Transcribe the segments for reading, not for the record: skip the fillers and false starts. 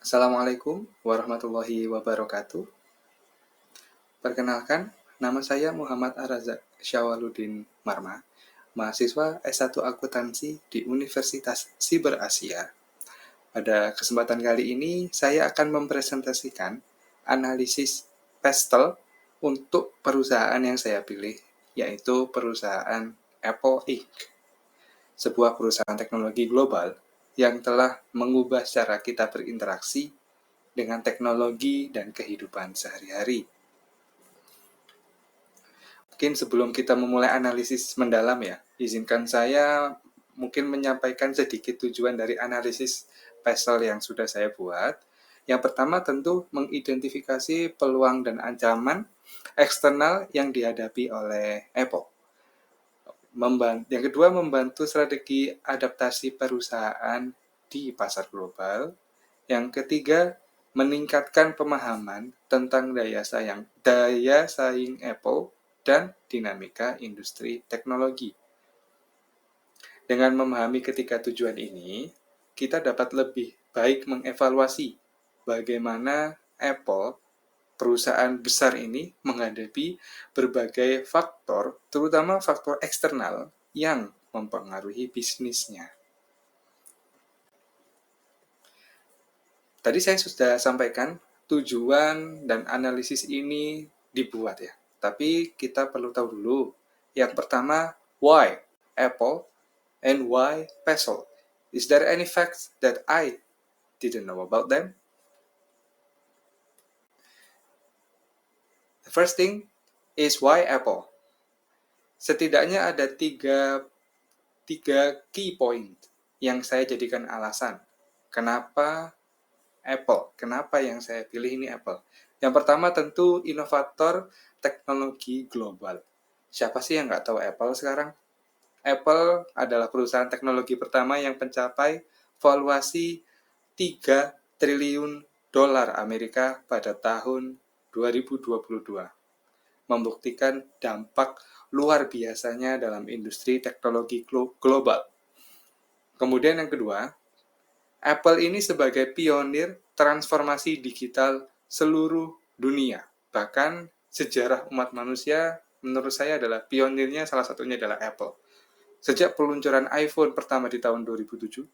Assalamualaikum warahmatullahi wabarakatuh. Perkenalkan, nama saya Muhammad Ar-Razak Syawaludin Marma, mahasiswa S1 Akuntansi di Universitas Siber Asia. Pada kesempatan kali ini, saya akan mempresentasikan analisis PESTEL untuk perusahaan yang saya pilih, yaitu perusahaan Apple Inc., sebuah perusahaan teknologi global yang telah mengubah cara kita berinteraksi dengan teknologi dan kehidupan sehari-hari. Mungkin sebelum kita memulai analisis mendalam ya, izinkan saya mungkin menyampaikan sedikit tujuan dari analisis PESTEL yang sudah saya buat. Yang pertama tentu mengidentifikasi peluang dan ancaman eksternal yang dihadapi oleh Apple. Yang kedua, membantu strategi adaptasi perusahaan di pasar global. Yang ketiga, meningkatkan pemahaman tentang daya saing Apple dan dinamika industri teknologi. Dengan memahami ketiga tujuan ini, kita dapat lebih baik mengevaluasi bagaimana Apple, perusahaan besar ini, menghadapi berbagai faktor, terutama faktor eksternal yang mempengaruhi bisnisnya. Tadi saya sudah sampaikan tujuan dan analisis ini dibuat ya. Tapi kita perlu tahu dulu. Yang pertama, why Apple and why PESTEL? Is there any facts that I didn't know about them? The first thing is why Apple. Setidaknya ada tiga key point yang saya jadikan alasan. Kenapa Apple? Kenapa yang saya pilih ini Apple? Yang pertama tentu inovator teknologi global. Siapa sih yang nggak tahu Apple sekarang? Apple adalah perusahaan teknologi pertama yang mencapai valuasi 3 triliun dolar Amerika pada tahun 2022. Membuktikan dampak luar biasanya dalam industri teknologi global. Kemudian yang kedua, Apple ini sebagai pionir transformasi digital seluruh dunia. Bahkan sejarah umat manusia menurut saya adalah pionirnya salah satunya adalah Apple. Sejak peluncuran iPhone pertama di tahun 2007,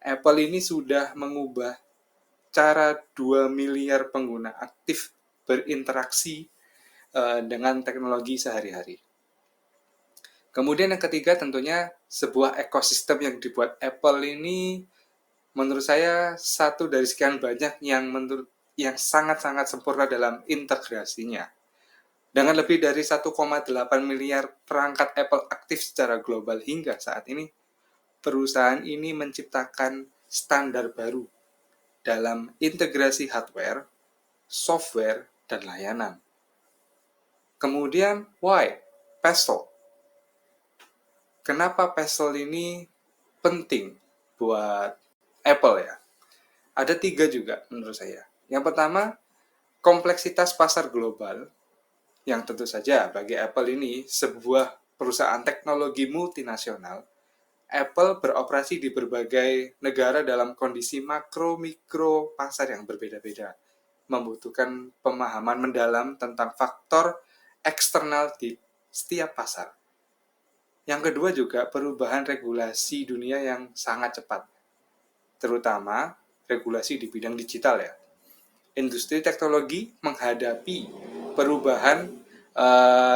Apple ini sudah mengubah cara 2 miliar pengguna aktif berinteraksi dengan teknologi sehari-hari. Kemudian yang ketiga tentunya sebuah ekosistem yang dibuat Apple ini menurut saya satu dari sekian banyak yang sangat-sangat sempurna dalam integrasinya. Dengan lebih dari 1,8 miliar perangkat Apple aktif secara global hingga saat ini, perusahaan ini menciptakan standar baru dalam integrasi hardware, software, dan layanan. Kemudian, why? PESTEL. Kenapa PESTEL ini penting buat Apple ya? Ada 3 juga menurut saya. Yang pertama, kompleksitas pasar global, yang tentu saja bagi Apple ini sebuah perusahaan teknologi multinasional. Apple beroperasi di berbagai negara dalam kondisi makro-mikro pasar yang berbeda-beda, membutuhkan pemahaman mendalam tentang faktor eksternal di setiap pasar. Yang kedua juga perubahan regulasi dunia yang sangat cepat, terutama regulasi di bidang digital ya. Industri teknologi menghadapi perubahan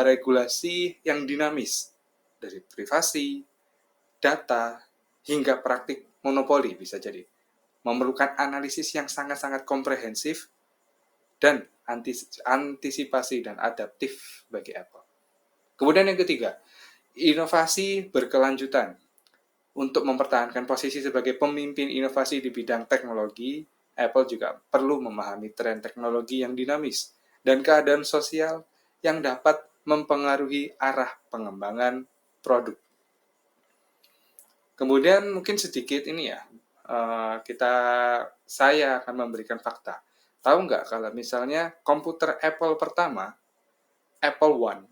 regulasi yang dinamis dari privasi, data, hingga praktik monopoli bisa jadi. Memerlukan analisis yang sangat-sangat komprehensif dan antisipasi dan adaptif bagi Apple. Kemudian yang ketiga, inovasi berkelanjutan. Untuk mempertahankan posisi sebagai pemimpin inovasi di bidang teknologi, Apple juga perlu memahami tren teknologi yang dinamis dan keadaan sosial yang dapat mempengaruhi arah pengembangan produk. Kemudian mungkin sedikit ini ya, saya akan memberikan fakta. Tahu nggak kalau misalnya komputer Apple pertama, Apple One,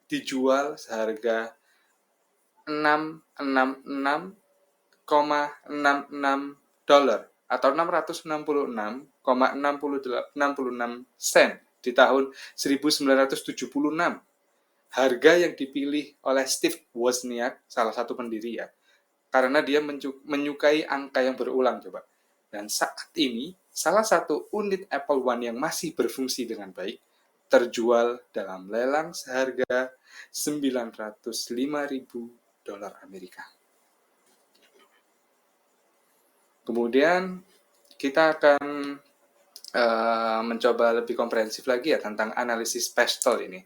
dijual seharga $666,66 atau 666,66 sen di tahun 1976. Harga yang dipilih oleh Steve Wozniak, salah satu pendiri ya, karena dia menyukai angka yang berulang coba. Dan saat ini, salah satu unit Apple One yang masih berfungsi dengan baik terjual dalam lelang seharga $905.000 Amerika. Kemudian kita akan mencoba lebih komprehensif lagi ya tentang analisis Pestel ini.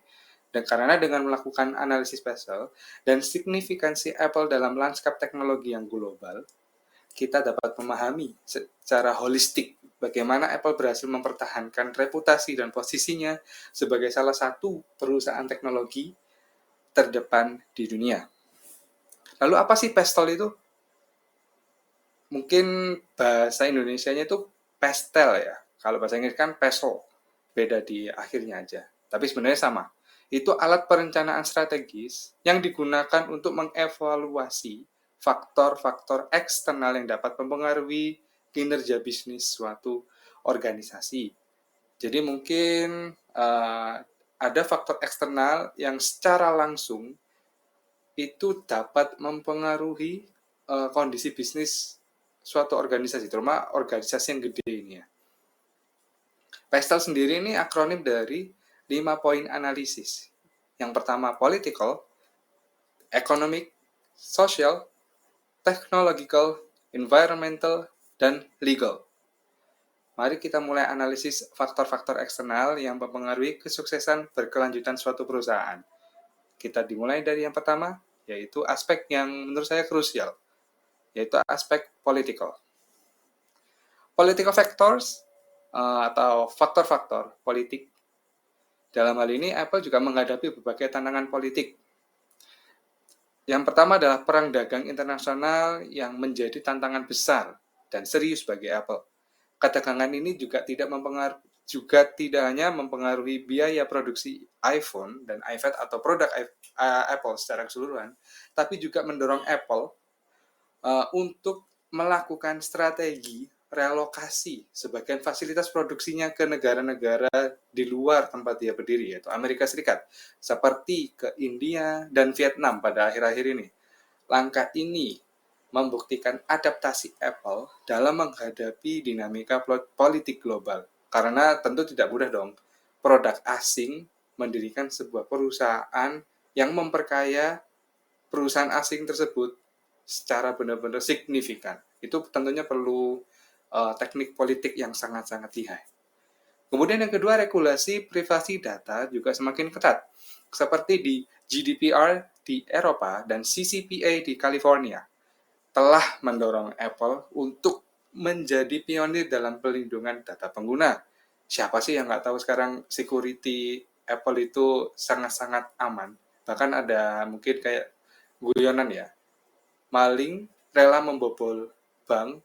Dan karena dengan melakukan analisis Pestel dan signifikansi Apple dalam lanskap teknologi yang global, kita dapat memahami secara holistik bagaimana Apple berhasil mempertahankan reputasi dan posisinya sebagai salah satu perusahaan teknologi terdepan di dunia. Lalu apa sih Pestel itu? Mungkin bahasa Indonesianya itu pastel ya. Kalau bahasa Inggris kan pestle, beda di akhirnya aja. Tapi sebenarnya sama. Itu alat perencanaan strategis yang digunakan untuk mengevaluasi faktor-faktor eksternal yang dapat mempengaruhi kinerja bisnis suatu organisasi. Jadi mungkin ada faktor eksternal yang secara langsung itu dapat mempengaruhi kondisi bisnis suatu organisasi, terutama organisasi yang gede ini ya. Pestel sendiri ini akronim dari 5 poin analisis. Yang pertama political, economic, social, technological, environmental, dan legal. Mari kita mulai analisis faktor-faktor eksternal yang mempengaruhi kesuksesan berkelanjutan suatu perusahaan. Kita dimulai dari yang pertama, yaitu aspek yang menurut saya krusial, yaitu aspek political. Political factors atau faktor-faktor politik. Dalam hal ini, Apple juga menghadapi berbagai tantangan politik. Yang pertama adalah perang dagang internasional yang menjadi tantangan besar dan serius bagi Apple. Ketegangan ini juga tidak hanya mempengaruhi biaya produksi iPhone dan iPad atau produk Apple secara keseluruhan, tapi juga mendorong Apple untuk melakukan strategi relokasi sebagian fasilitas produksinya ke negara-negara di luar tempat dia berdiri, yaitu Amerika Serikat, seperti ke India dan Vietnam pada akhir-akhir ini. Langkah ini membuktikan adaptasi Apple dalam menghadapi dinamika politik global. Karena tentu tidak mudah dong, produk asing mendirikan sebuah perusahaan yang memperkaya perusahaan asing tersebut secara benar-benar signifikan. Itu tentunya perlu teknik politik yang sangat-sangat lihai. Kemudian yang kedua, regulasi privasi data juga semakin ketat, seperti di GDPR di Eropa dan CCPA di California, telah mendorong Apple untuk menjadi pionir dalam pelindungan data pengguna. Siapa sih yang nggak tahu sekarang security Apple itu sangat-sangat aman. Bahkan ada mungkin kayak guyonan ya, maling rela membobol bank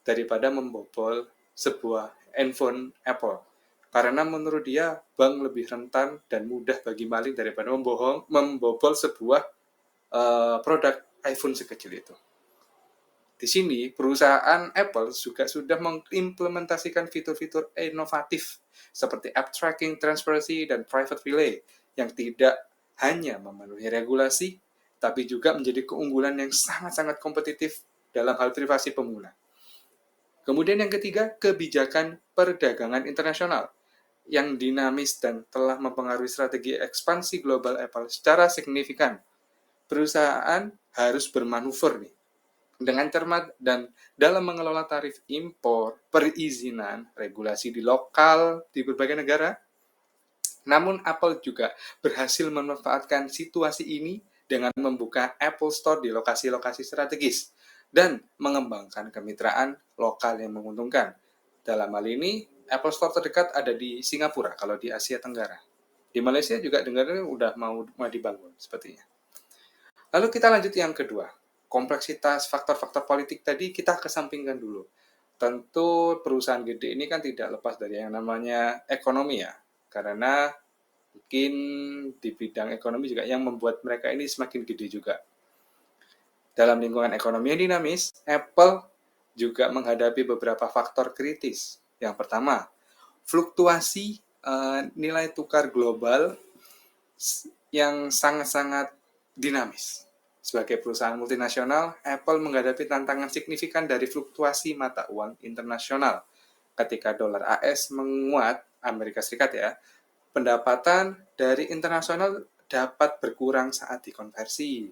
daripada membobol sebuah handphone Apple. Karena menurut dia, bank lebih rentan dan mudah bagi maling daripada membobol sebuah produk iPhone sekecil itu. Di sini, perusahaan Apple juga sudah mengimplementasikan fitur-fitur inovatif seperti app tracking, transparency, dan private relay yang tidak hanya memenuhi regulasi, tapi juga menjadi keunggulan yang sangat-sangat kompetitif dalam hal privasi pengguna. Kemudian yang ketiga, kebijakan perdagangan internasional yang dinamis dan telah mempengaruhi strategi ekspansi global Apple secara signifikan. Perusahaan harus bermanuver nih dengan cermat dan dalam mengelola tarif impor, perizinan, regulasi di lokal di berbagai negara. Namun Apple juga berhasil memanfaatkan situasi ini dengan membuka Apple Store di lokasi-lokasi strategis dan mengembangkan kemitraan lokal yang menguntungkan. Dalam hal ini, Apple Store terdekat ada di Singapura kalau di Asia Tenggara. Di Malaysia juga dengarnya udah mau dibangun sepertinya. Lalu kita lanjut yang kedua. Kompleksitas faktor-faktor politik tadi kita kesampingkan dulu. Tentu perusahaan gede ini kan tidak lepas dari yang namanya ekonomi ya. Karena mungkin di bidang ekonomi juga yang membuat mereka ini semakin gede juga. Dalam lingkungan ekonomi yang dinamis, Apple juga menghadapi beberapa faktor kritis. Yang pertama, fluktuasi nilai tukar global yang sangat-sangat dinamis. Sebagai perusahaan multinasional, Apple menghadapi tantangan signifikan dari fluktuasi mata uang internasional. Ketika dolar AS menguat, Amerika Serikat ya, pendapatan dari internasional dapat berkurang saat dikonversi.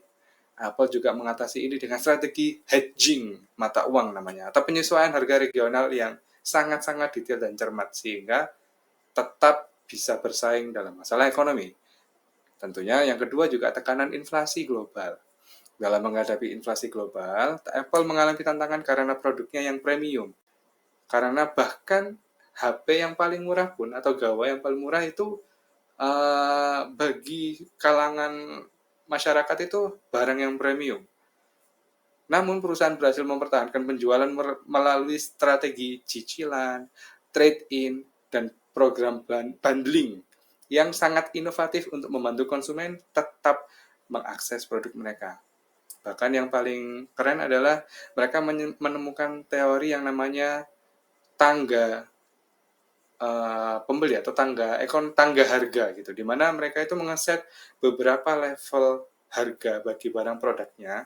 Apple juga mengatasi ini dengan strategi hedging mata uang namanya, atau penyesuaian harga regional yang sangat-sangat detail dan cermat sehingga tetap bisa bersaing dalam masalah ekonomi. Tentunya yang kedua juga tekanan inflasi global. Dalam menghadapi inflasi global, Apple mengalami tantangan karena produknya yang premium. Karena bahkan HP yang paling murah pun atau gawai yang paling murah itu bagi kalangan masyarakat itu barang yang premium. Namun perusahaan berhasil mempertahankan penjualan melalui strategi cicilan, trade-in, dan program bundling yang sangat inovatif untuk membantu konsumen tetap mengakses produk mereka. Bahkan yang paling keren adalah mereka menemukan teori yang namanya tangga pembeli atau tangga harga gitu, di mana mereka itu mengeset beberapa level harga bagi barang produknya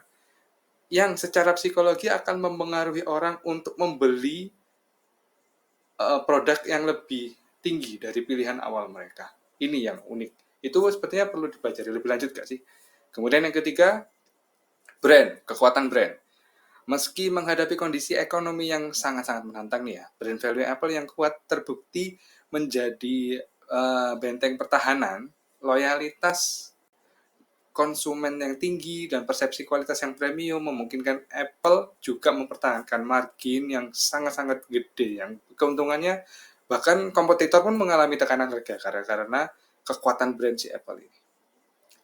yang secara psikologi akan mempengaruhi orang untuk membeli produk yang lebih tinggi dari pilihan awal mereka. Ini yang unik. Itu sepertinya perlu dipelajari lebih lanjut gak sih? Kemudian yang ketiga, kekuatan brand. Meski menghadapi kondisi ekonomi yang sangat-sangat menantang nih ya, brand value Apple yang kuat terbukti menjadi benteng pertahanan, loyalitas konsumen yang tinggi dan persepsi kualitas yang premium memungkinkan Apple juga mempertahankan margin yang sangat-sangat gede, yang keuntungannya bahkan kompetitor pun mengalami tekanan harga karena kekuatan brand si Apple ini.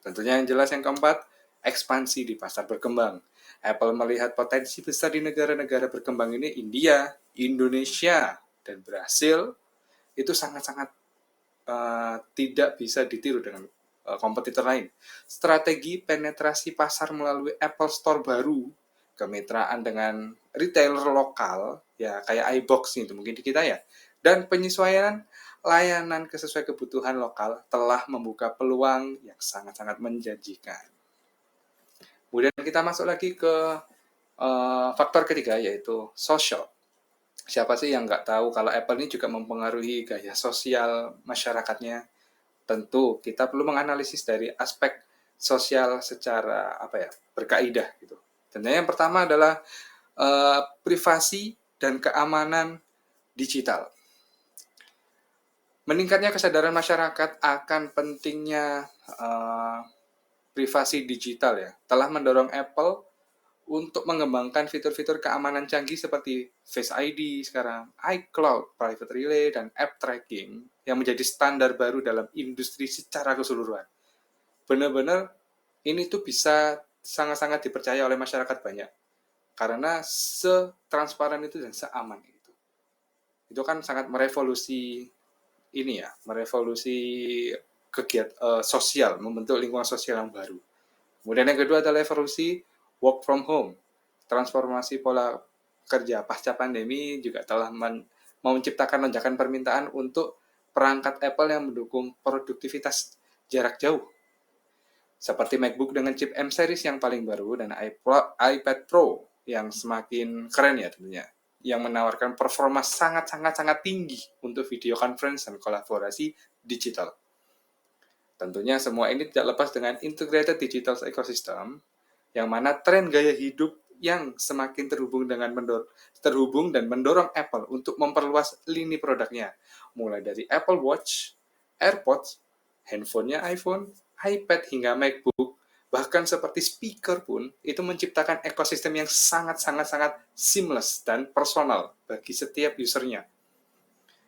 Tentunya yang jelas yang keempat, ekspansi di pasar berkembang. Apple melihat potensi besar di negara-negara berkembang ini, India, Indonesia, dan Brasil, itu sangat-sangat tidak bisa ditiru dengan kompetitor lain. Strategi penetrasi pasar melalui Apple Store baru, kemitraan dengan retailer lokal, ya kayak iBox itu mungkin di kita ya, dan penyesuaian layanan sesuai kebutuhan lokal telah membuka peluang yang sangat-sangat menjanjikan. Kemudian kita masuk lagi ke faktor ketiga yaitu social. Siapa sih yang nggak tahu kalau Apple ini juga mempengaruhi gaya sosial masyarakatnya? Tentu kita perlu menganalisis dari aspek sosial secara berkaidah gitu. Tentunya yang pertama adalah privasi dan keamanan digital. Meningkatnya kesadaran masyarakat akan pentingnya privasi digital ya, telah mendorong Apple untuk mengembangkan fitur-fitur keamanan canggih seperti Face ID sekarang, iCloud, Private Relay, dan App Tracking yang menjadi standar baru dalam industri secara keseluruhan. Benar-benar ini tuh bisa sangat-sangat dipercaya oleh masyarakat banyak karena setransparan itu dan seaman itu. Itu kan sangat merevolusi ini ya, merevolusi kegiatan sosial, membentuk lingkungan sosial yang baru. Kemudian yang kedua adalah revolusi work from home. Transformasi pola kerja pasca pandemi juga telah menciptakan lonjakan permintaan untuk perangkat Apple yang mendukung produktivitas jarak jauh. Seperti MacBook dengan chip M series yang paling baru dan iPad Pro yang semakin keren ya tentunya, yang menawarkan performa sangat-sangat tinggi untuk video conference dan kolaborasi digital. Tentunya semua ini tidak lepas dengan integrated digital ecosystem, yang mana tren gaya hidup yang semakin terhubung dan mendorong Apple untuk memperluas lini produknya, mulai dari Apple Watch, AirPods, handphonenya iPhone, iPad hingga MacBook, bahkan seperti speaker pun itu menciptakan ekosistem yang sangat-sangat seamless dan personal bagi setiap usernya.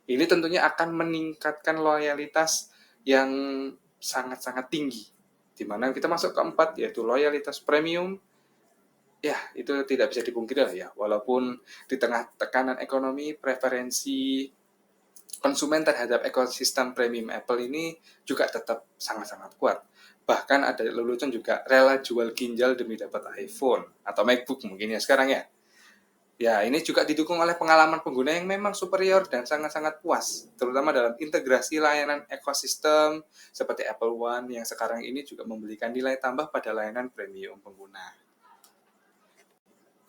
Ini tentunya akan meningkatkan loyalitas yang sangat-sangat tinggi. Di mana kita masuk keempat yaitu loyalitas premium. Ya, itu tidak bisa dipungkiri lah ya. Walaupun di tengah tekanan ekonomi, preferensi konsumen terhadap ekosistem premium Apple ini juga tetap sangat-sangat kuat. Bahkan ada lelucon juga rela jual ginjal demi dapat iPhone atau MacBook mungkin ya sekarang ya. Ya, ini juga didukung oleh pengalaman pengguna yang memang superior dan sangat-sangat puas, terutama dalam integrasi layanan ekosistem seperti Apple One yang sekarang ini juga memberikan nilai tambah pada layanan premium pengguna.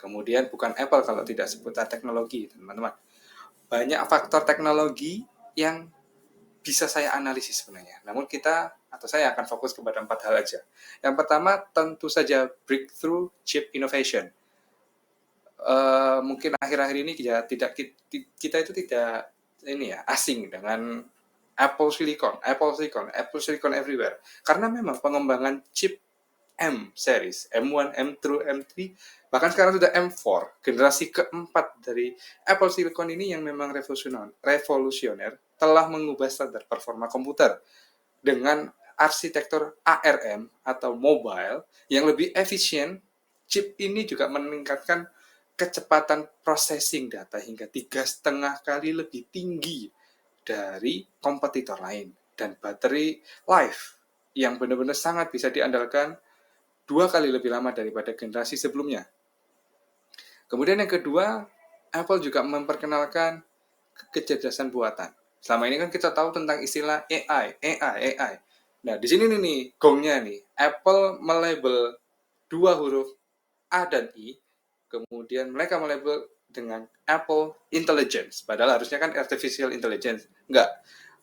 Kemudian bukan Apple kalau tidak seputar teknologi, teman-teman. Banyak faktor teknologi yang bisa saya analisis sebenarnya. Namun kita atau saya akan fokus kepada 4 hal aja. Yang pertama tentu saja breakthrough chip innovation. Mungkin akhir-akhir ini kita itu tidak ini ya asing dengan Apple Silicon everywhere. Karena memang pengembangan chip M series, M1, M2, M3, bahkan sekarang sudah M4, generasi keempat dari Apple Silicon ini yang memang revolusioner telah mengubah standar performa komputer dengan arsitektur ARM atau mobile yang lebih efisien. Chip ini juga meningkatkan kecepatan processing data hingga 3,5 kali lebih tinggi dari kompetitor lain, dan battery life yang benar-benar sangat bisa diandalkan 2 kali lebih lama daripada generasi sebelumnya. Kemudian yang kedua, Apple juga memperkenalkan kecerdasan buatan. Selama ini kan kita tahu tentang istilah AI. Nah, di sini nih gongnya nih. Apple melabel 2 huruf A dan I, kemudian mereka melabel dengan Apple Intelligence. Padahal harusnya kan Artificial Intelligence. Enggak.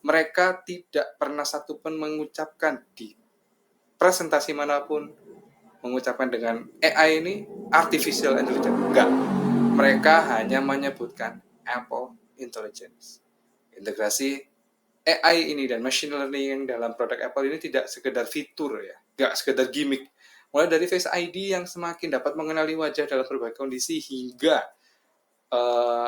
Mereka tidak pernah satupun mengucapkan di presentasi manapun mengucapkan dengan AI ini Artificial Intelligence. Enggak. Mereka hanya menyebutkan Apple Intelligence. Integrasi AI ini dan machine learning dalam produk Apple ini tidak sekedar fitur ya, nggak sekedar gimmick. Mulai dari Face ID yang semakin dapat mengenali wajah dalam berbagai kondisi hingga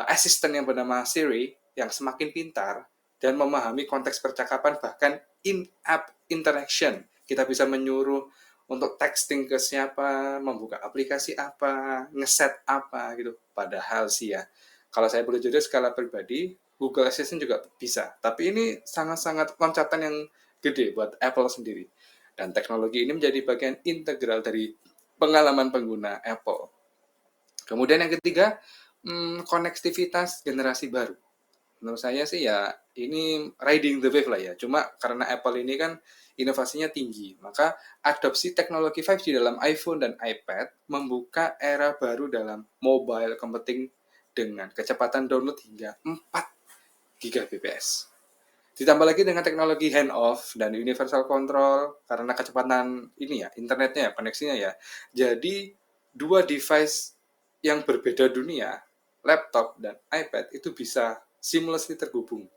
asisten yang bernama Siri yang semakin pintar dan memahami konteks percakapan bahkan in-app interaction. Kita bisa menyuruh untuk texting ke siapa, membuka aplikasi apa, ngeset apa gitu. Padahal sih ya, kalau saya boleh jujur skala pribadi, Google Assistant juga bisa. Tapi ini sangat-sangat loncatan yang gede buat Apple sendiri. Dan teknologi ini menjadi bagian integral dari pengalaman pengguna Apple. Kemudian yang ketiga, konektivitas generasi baru. Menurut saya sih ya ini riding the wave lah ya. Cuma karena Apple ini kan inovasinya tinggi, maka adopsi teknologi 5G dalam iPhone dan iPad membuka era baru dalam mobile computing dengan kecepatan download hingga 4 Gbps. Ditambah lagi dengan teknologi hands-off dan universal control karena kecepatan ini ya, internetnya ya, koneksinya ya. Jadi 2 device yang berbeda dunia, laptop dan iPad itu bisa seamlessly terhubung.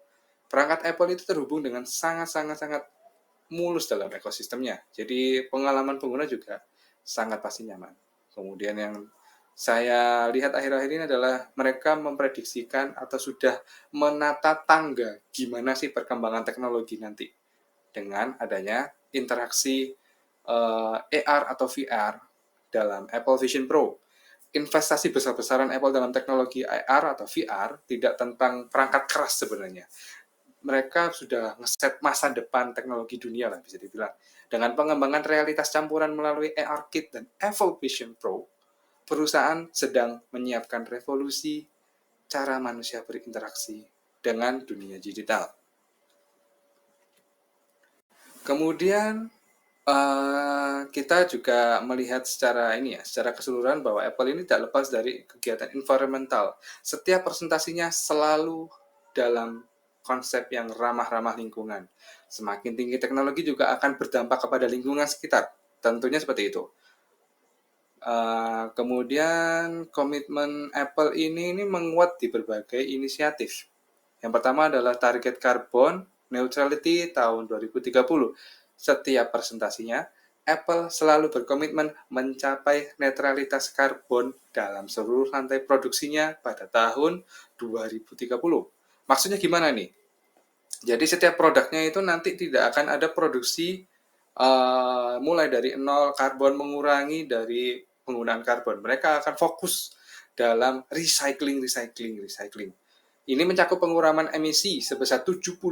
Perangkat Apple itu terhubung dengan sangat mulus dalam ekosistemnya. Jadi pengalaman pengguna juga sangat pasti nyaman. Kemudian yang saya lihat akhir-akhir ini adalah mereka memprediksikan atau sudah menata tangga gimana sih perkembangan teknologi nanti dengan adanya interaksi AR atau VR dalam Apple Vision Pro. Investasi besar-besaran Apple dalam teknologi AR atau VR tidak tentang perangkat keras sebenarnya. Mereka sudah ngeset masa depan teknologi dunia lah bisa dibilang. Dengan pengembangan realitas campuran melalui AR Kit dan Apple Vision Pro, perusahaan sedang menyiapkan revolusi cara manusia berinteraksi dengan dunia digital. Kemudian kita juga melihat secara ini ya, secara keseluruhan bahwa Apple ini tidak lepas dari kegiatan environmental. Setiap presentasinya selalu dalam konsep yang ramah-ramah lingkungan. Semakin tinggi teknologi juga akan berdampak kepada lingkungan sekitar. Tentunya seperti itu. Kemudian komitmen Apple ini menguat di berbagai inisiatif. Yang pertama adalah target carbon neutrality tahun 2030. Setiap presentasinya, Apple selalu berkomitmen mencapai netralitas karbon dalam seluruh rantai produksinya pada tahun 2030. Maksudnya gimana nih? Jadi setiap produknya itu nanti tidak akan ada produksi mulai dari nol karbon, mengurangi dari penggunaan karbon. Mereka akan fokus dalam recycling. Ini mencakup pengurangan emisi sebesar 75%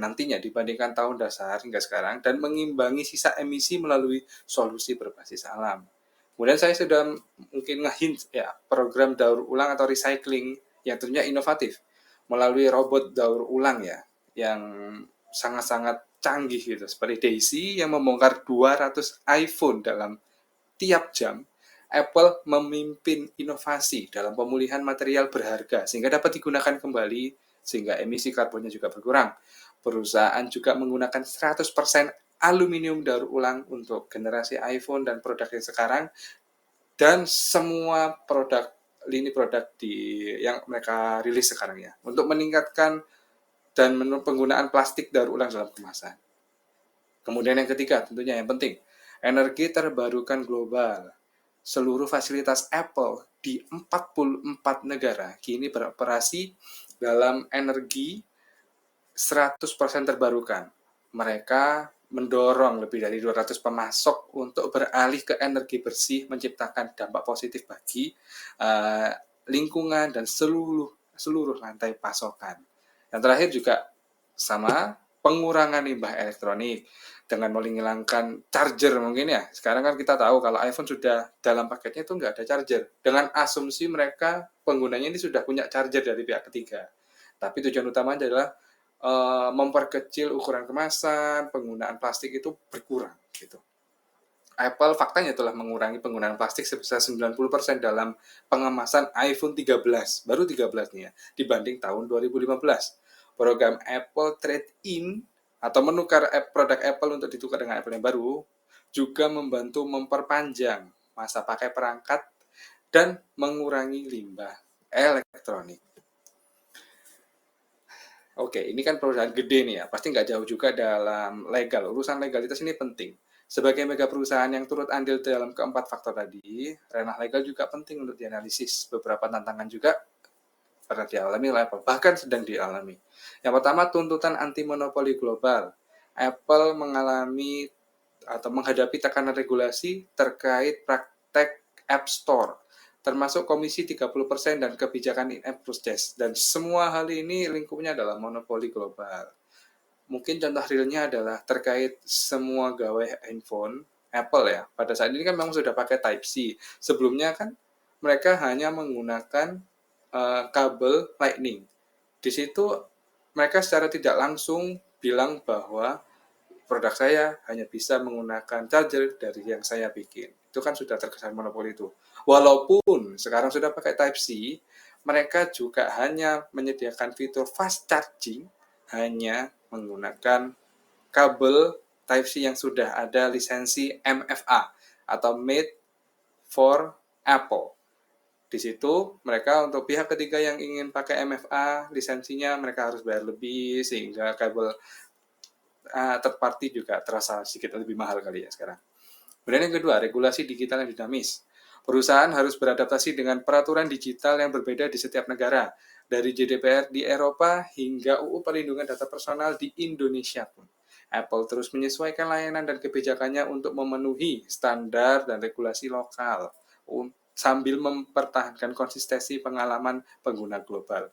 nantinya dibandingkan tahun dasar hingga sekarang dan mengimbangi sisa emisi melalui solusi berbasis alam. Kemudian saya sudah mungkin nge-hint ya program daur ulang atau recycling yang tentunya inovatif melalui robot daur ulang ya yang sangat-sangat canggih gitu seperti Daisy yang membongkar 200 iPhone dalam tiap jam. Apple memimpin inovasi dalam pemulihan material berharga sehingga dapat digunakan kembali sehingga emisi karbonnya juga berkurang. Perusahaan juga menggunakan 100% aluminium daur ulang untuk generasi iPhone dan produknya sekarang dan semua lini produk yang mereka rilis sekarang ya untuk meningkatkan dan penggunaan plastik daur ulang dalam kemasan. Kemudian yang ketiga tentunya yang penting, energi terbarukan global. Seluruh fasilitas Apple di 44 negara kini beroperasi dalam energi 100% terbarukan. Mereka mendorong lebih dari 200 pemasok untuk beralih ke energi bersih, menciptakan dampak positif bagi lingkungan dan seluruh rantai pasokan. Yang terakhir juga sama, pengurangan limbah elektronik dengan menghilangkan charger mungkin ya. Sekarang kan kita tahu kalau iPhone sudah dalam paketnya itu nggak ada charger. Dengan asumsi mereka penggunanya ini sudah punya charger dari pihak ketiga. Tapi tujuan utama adalah memperkecil ukuran kemasan, penggunaan plastik itu berkurang gitu. Apple faktanya telah mengurangi penggunaan plastik sebesar 90% dalam pengemasan iPhone 13, baru 13 nih ya, dibanding tahun 2015. Program Apple Trade-in atau menukar produk Apple untuk ditukar dengan Apple yang baru juga membantu memperpanjang masa pakai perangkat dan mengurangi limbah elektronik. Oke, ini kan perusahaan gede nih ya, pasti nggak jauh juga dalam legal. Urusan legalitas ini penting. Sebagai mega perusahaan yang turut andil dalam keempat faktor tadi, ranah legal juga penting untuk dianalisis. Beberapa tantangan juga pernah dialami oleh Apple, bahkan sedang dialami. Yang pertama, tuntutan anti monopoli global. Apple mengalami atau menghadapi tekanan regulasi terkait praktek App Store, termasuk komisi 30% dan kebijakan in-app purchase. Dan semua hal ini lingkupnya adalah monopoli global. Mungkin contoh realnya adalah terkait semua gawai handphone Apple ya. Pada saat ini kan memang sudah pakai Type-C. Sebelumnya kan mereka hanya menggunakan kabel Lightning. Di situ mereka secara tidak langsung bilang bahwa produk saya hanya bisa menggunakan charger dari yang saya bikin. Itu kan sudah terkesan monopoli itu. Walaupun sekarang sudah pakai Type-C, mereka juga hanya menyediakan fitur fast charging hanya menggunakan kabel Type-C yang sudah ada lisensi MFA atau Made for Apple. Di situ mereka untuk pihak ketiga yang ingin pakai MFA lisensinya mereka harus bayar lebih sehingga kabel third party juga terasa sedikit lebih mahal kali ya sekarang. Kemudian yang kedua, regulasi digital yang dinamis. Perusahaan harus beradaptasi dengan peraturan digital yang berbeda di setiap negara, dari GDPR di Eropa hingga UU Perlindungan Data Personal di Indonesia pun. Apple terus menyesuaikan layanan dan kebijakannya untuk memenuhi standar dan regulasi lokal, sambil mempertahankan konsistensi pengalaman pengguna global.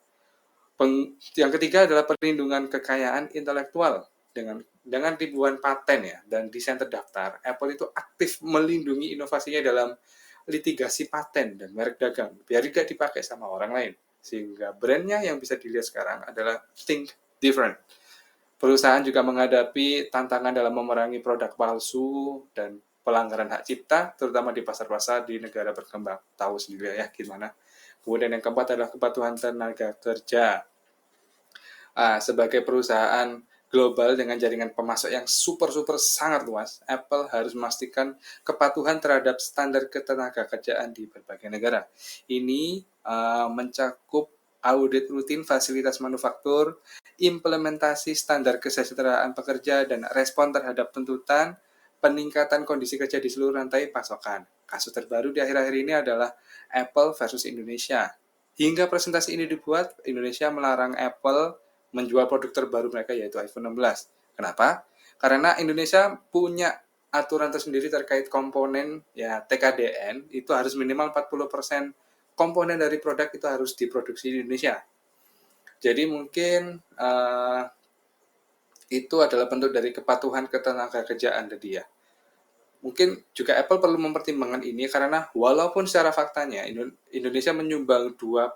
Yang ketiga adalah perlindungan kekayaan intelektual dengan ribuan paten ya dan desain terdaftar. Apple itu aktif melindungi inovasinya dalam litigasi paten dan merek dagang biar tidak dipakai sama orang lain. Sehingga brandnya yang bisa dilihat sekarang adalah think different. Perusahaan juga menghadapi tantangan dalam memerangi produk palsu dan pelanggaran hak cipta, terutama di pasar-pasar di negara berkembang. Tahu sendiri ya gimana. Kemudian yang keempat adalah kepatuhan tenaga kerja. Sebagai perusahaan global dengan jaringan pemasok yang super sangat luas, Apple harus memastikan kepatuhan terhadap standar ketenaga kerjaan di berbagai negara. Ini mencakup audit rutin fasilitas manufaktur, implementasi standar kesejahteraan pekerja, dan respon terhadap tuntutan peningkatan kondisi kerja di seluruh rantai pasokan. Kasus terbaru di akhir-akhir ini adalah Apple versus Indonesia. Hingga presentasi ini dibuat, Indonesia melarang Apple menjual produk terbaru mereka yaitu iPhone 16. Kenapa? Karena Indonesia punya aturan tersendiri terkait komponen ya TKDN itu harus minimal 40% komponen dari produk itu harus diproduksi di Indonesia. Jadi mungkin itu adalah bentuk dari kepatuhan ketenaga kerjaan tadi ya. Mungkin juga Apple perlu mempertimbangkan ini karena walaupun secara faktanya Indonesia menyumbang 2%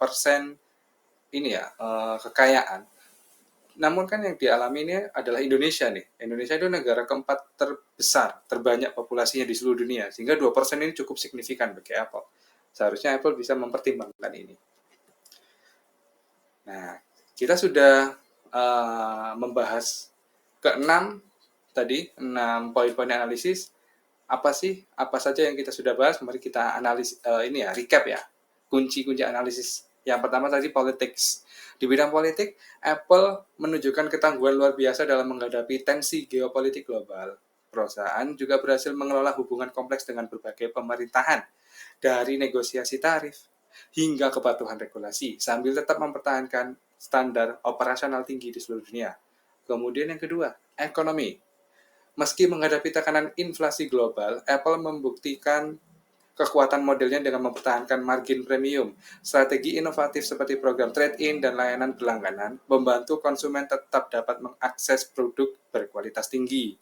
ini ya kekayaan, namun kan yang dialami ini adalah Indonesia nih. Indonesia itu negara keempat terbesar, terbanyak populasinya di seluruh dunia, sehingga 2% ini cukup signifikan bagi Apple. Seharusnya Apple bisa mempertimbangkan ini. Nah, kita sudah membahas keenam tadi, 6 poin-poin analisis. Apa saja yang kita sudah bahas? Mari kita analis ini ya, recap ya. Kunci-kunci analisis. Yang pertama tadi politics. Di bidang politik, Apple menunjukkan ketangguhan luar biasa dalam menghadapi tensi geopolitik global. Perusahaan juga berhasil mengelola hubungan kompleks dengan berbagai pemerintahan, dari negosiasi tarif hingga kepatuhan regulasi, sambil tetap mempertahankan standar operasional tinggi di seluruh dunia. Kemudian yang kedua, ekonomi. Meski menghadapi tekanan inflasi global, Apple membuktikan kekuatan modelnya dengan mempertahankan margin premium. Strategi inovatif seperti program trade-in dan layanan berlangganan membantu konsumen tetap dapat mengakses produk berkualitas tinggi.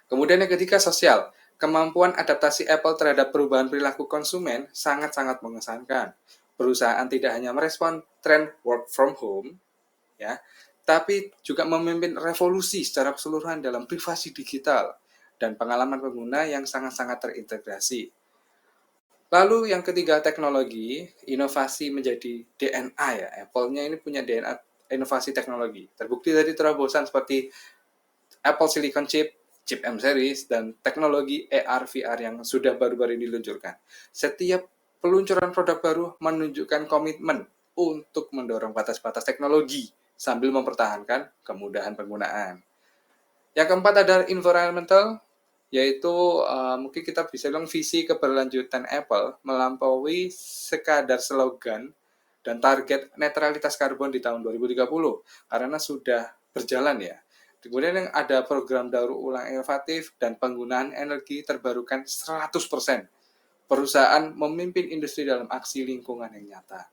Kemudian yang ketiga, sosial. Kemampuan adaptasi Apple terhadap perubahan perilaku konsumen sangat-sangat mengesankan. Perusahaan tidak hanya merespon tren work from home, ya, tapi juga memimpin revolusi secara keseluruhan dalam privasi digital dan pengalaman pengguna yang sangat-sangat terintegrasi. Lalu yang ketiga, teknologi. Inovasi menjadi DNA ya. Apple-nya ini punya DNA inovasi teknologi. Terbukti dari terobosan seperti Apple Silicon Chip, Chip M Series, dan teknologi AR VR yang sudah baru-baru diluncurkan. Setiap peluncuran produk baru menunjukkan komitmen untuk mendorong batas-batas teknologi sambil mempertahankan kemudahan penggunaan. Yang keempat adalah environmental, yaitu mungkin kita bisa bilang visi keberlanjutan Apple melampaui sekadar slogan dan target netralitas karbon di tahun 2030 karena sudah berjalan ya. Kemudian yang ada program daur ulang inovatif dan penggunaan energi terbarukan 100%. Perusahaan memimpin industri dalam aksi lingkungan yang nyata.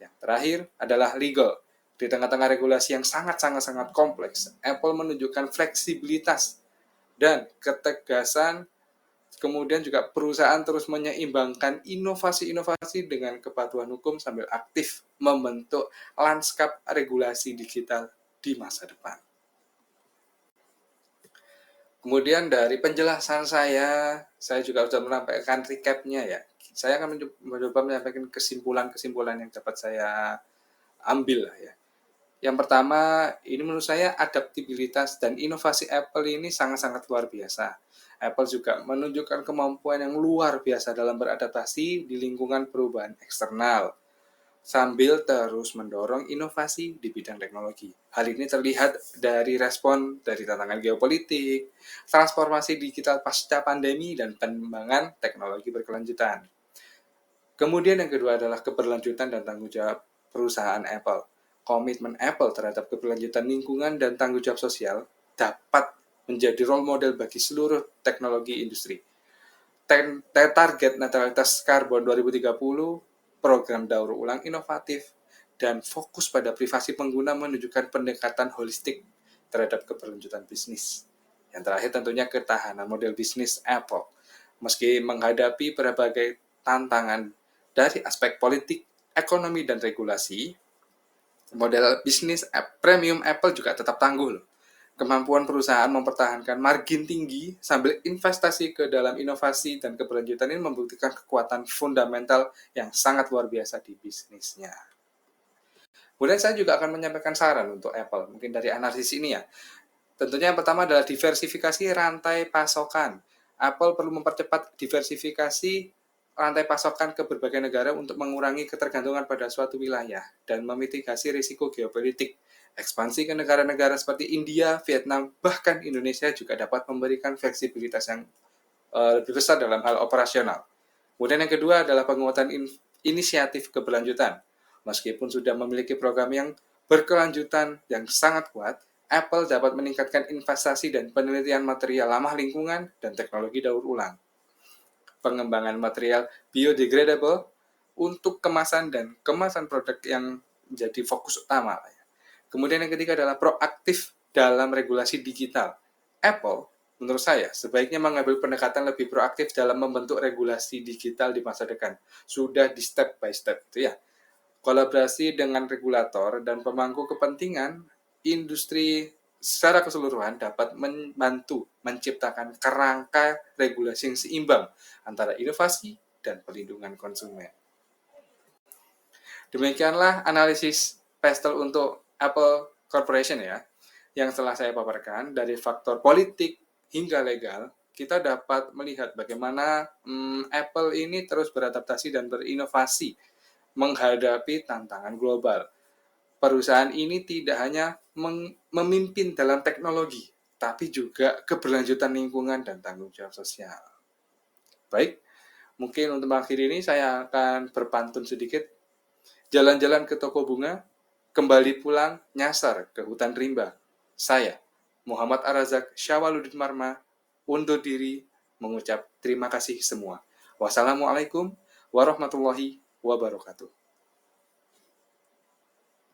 Yang terakhir adalah legal. Di tengah-tengah regulasi yang sangat-sangat kompleks, Apple menunjukkan fleksibilitas dan ketegasan. Kemudian juga perusahaan terus menyeimbangkan inovasi-inovasi dengan kepatuhan hukum sambil aktif membentuk lanskap regulasi digital di masa depan. Kemudian dari penjelasan saya juga sudah menyampaikan recap-nya ya. Saya akan mencoba menyampaikan kesimpulan-kesimpulan yang dapat saya ambil lah ya. Yang pertama, ini menurut saya adaptabilitas dan inovasi Apple ini sangat-sangat luar biasa. Apple juga menunjukkan kemampuan yang luar biasa dalam beradaptasi di lingkungan perubahan eksternal, sambil terus mendorong inovasi di bidang teknologi. Hal ini terlihat dari respon dari tantangan geopolitik, transformasi digital pasca pandemi, dan pengembangan teknologi berkelanjutan. Kemudian yang kedua adalah keberlanjutan dan tanggung jawab perusahaan Apple. Komitmen Apple terhadap keberlanjutan lingkungan dan tanggung jawab sosial dapat menjadi role model bagi seluruh teknologi industri. Target netralitas karbon 2030, program daur ulang inovatif, dan fokus pada privasi pengguna menunjukkan pendekatan holistik terhadap keberlanjutan bisnis. Yang terakhir tentunya ketahanan model bisnis Apple. Meski menghadapi berbagai tantangan dari aspek politik, ekonomi, dan regulasi, model bisnis premium Apple juga tetap tangguh. Kemampuan perusahaan mempertahankan margin tinggi sambil investasi ke dalam inovasi dan keberlanjutan ini membuktikan kekuatan fundamental yang sangat luar biasa di bisnisnya. Kemudian saya juga akan menyampaikan saran untuk Apple, mungkin dari analisis ini ya. Tentunya yang pertama adalah diversifikasi rantai pasokan. Apple perlu mempercepat diversifikasi rantai pasokan ke berbagai negara untuk mengurangi ketergantungan pada suatu wilayah dan memitigasi risiko geopolitik. Ekspansi ke negara-negara seperti India, Vietnam, bahkan Indonesia juga dapat memberikan fleksibilitas yang lebih besar dalam hal operasional. Kemudian yang kedua adalah penguatan inisiatif keberlanjutan. Meskipun sudah memiliki program yang berkelanjutan yang sangat kuat, Apple dapat meningkatkan investasi dan penelitian material ramah lingkungan dan teknologi daur ulang. Pengembangan material biodegradable untuk kemasan dan kemasan produk yang menjadi fokus utama. Kemudian yang ketiga adalah proaktif dalam regulasi digital. Apple menurut saya, sebaiknya mengambil pendekatan lebih proaktif dalam membentuk regulasi digital di masa depan. Sudah di step by step, itu ya. Kolaborasi dengan regulator dan pemangku kepentingan, industri secara keseluruhan dapat membantu menciptakan kerangka regulasi yang seimbang antara inovasi dan perlindungan konsumen. Demikianlah analisis Pestel untuk Apple Corporation ya, yang setelah saya paparkan dari faktor politik hingga legal, kita dapat melihat bagaimana Apple ini terus beradaptasi dan berinovasi menghadapi tantangan global. Perusahaan ini tidak hanya memimpin dalam teknologi, tapi juga keberlanjutan lingkungan dan tanggung jawab sosial. Baik, mungkin untuk mengakhiri ini saya akan berpantun sedikit. Jalan-jalan ke toko bunga, kembali pulang nyasar ke hutan rimba. Saya, Muhammad Arazak Syawaludin Marma, undur diri mengucap terima kasih semua. Wassalamualaikum warahmatullahi wabarakatuh.